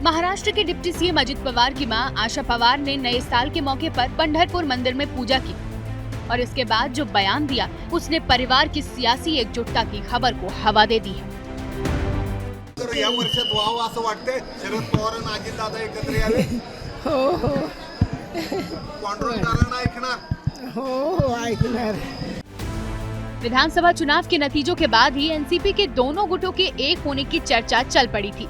महाराष्ट्र के deputy CM Ajit Pawar की मां आशा पवार ने नए साल के मौके पर पंढरपुर मंदिर में पूजा की और इसके बाद जो बयान दिया उसने परिवार की सियासी एकजुटता की खबर को हवा दे दी है। तर या वर्षात व्हावं असं वाटतंय, शरद पवार आणि अजितदादा एकत्र यावे। हो पांडुरंगाला ऐकणार। हो ऐकणार। विधानसभा चुनाव के नतीजों के बाद ही एनसीपी के दोनों गुटों के एक होने की चर्चा चल पड़ी थी।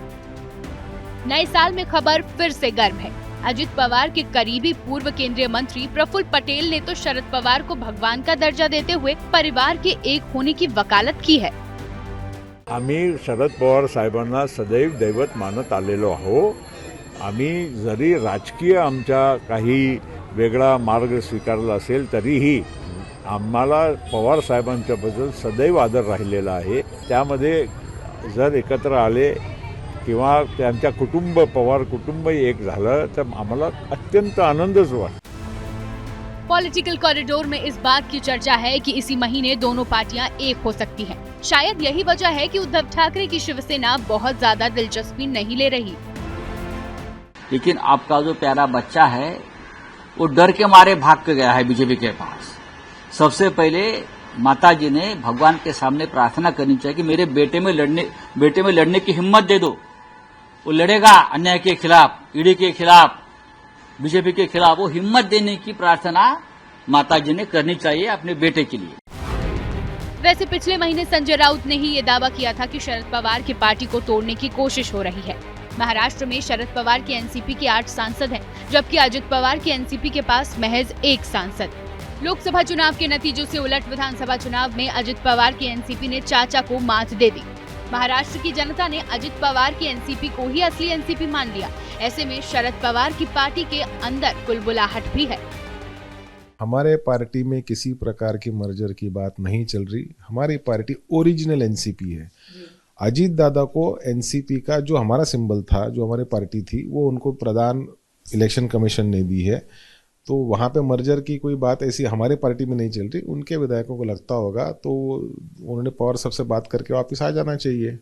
नए साल में खबर फिर से गर्म है। अजित पवार के करीबी पूर्व केंद्रीय मंत्री प्रफुल्ल पटेल ने तो शरद पवार को भगवान का दर्जा देते हुए परिवार के एक होने की वकालत की है। आम्ही शरद पवार साहेबांना सदैव दैवत मानत आलेलो आहो। आम्ही जरी राजकीय आमच्या काही वेगळा मार्ग स्वीकारला असेल तरीही आम्हाला पवार साहेबांच्या बद्दल सदैव आदर राहिलेला आहे। त्यामध्ये जर एकत्र आले किंवा त्यांच्या कुटुंब पवार कुटुंब एक झालं तर आम्हाला अत्यंत आनंदच वाटतो। पॉलिटिकल कॉरिडोर में इस बात की चर्चा है कि इसी महीने दोनों पार्टियां एक हो सकती हैं। शायद यही वजह है कि उद्धव ठाकरे की शिवसेना बहुत ज्यादा दिलचस्पी नहीं ले रही। लेकिन आपका जो प्यारा बच्चा है वो डर के मारे भाग के गया है बीजेपी के पास। सबसे पहले माता जी ने भगवान के सामने प्रार्थना करनी चाहिए कि मेरे बेटे में लड़ने की हिम्मत दे दो। वो लड़ेगा अन्याय के खिलाफ, ईडी के खिलाफ, बीजेपी के खिलाफ। वो हिम्मत देने की प्रार्थना माता जी ने करनी चाहिए अपने बेटे के लिए। वैसे पिछले महीने संजय राउत ने ही ये दावा किया था कि शरद पवार की पार्टी को तोड़ने की कोशिश हो रही है। महाराष्ट्र में शरद पवार की एनसीपी के 8 सांसद हैं, जबकि अजित पवार की एनसीपी के पास महज 1 सांसद। लोकसभा चुनाव के नतीजों से उलट विधानसभा चुनाव में अजित पवार की एनसीपी ने चाचा को मात दे दी। महाराष्ट्र की जनता ने अजित पवार की एनसीपी को ही असली एनसीपी मान लिया। ऐसे में शरद पवार की पार्टी के अंदर बुलबुलाहट भी है। हमारे पार्टी में किसी प्रकार की मर्जर की बात नहीं चल रही। हमारी पार्टी ओरिजिनल एनसीपी है। अजीत दादा को एनसीपी का जो हमारा सिंबल था, जो हमारी पार्टी थी, वो उनको प्रदान इलेक्शन कमीशन ने दी है। तो वहाँ पे मर्जर की कोई बात ऐसी हमारे पार्टी में नहीं चल रही। उनके विधायकों को लगता होगा तो उन्होंने पवार साहब से बात करके वापस आ जाना चाहिए।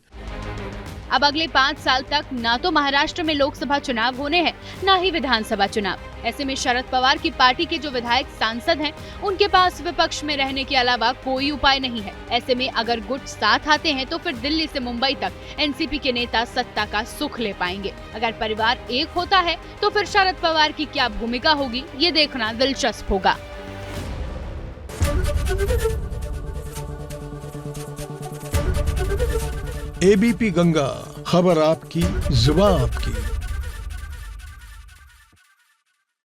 अब अगले 5 साल तक ना तो महाराष्ट्र में लोकसभा चुनाव होने हैं, ना ही विधानसभा चुनाव। ऐसे में शरद पवार की पार्टी के जो विधायक सांसद हैं, उनके पास विपक्ष में रहने के अलावा कोई उपाय नहीं है। ऐसे में अगर गुट साथ आते हैं तो फिर दिल्ली से मुंबई तक एनसीपी के नेता सत्ता का सुख ले पाएंगे। अगर परिवार एक होता है तो फिर शरद पवार की क्या भूमिका होगी, ये देखना दिलचस्प होगा। एबीपी गंगा, खबर आपकी, जुबान आपकी।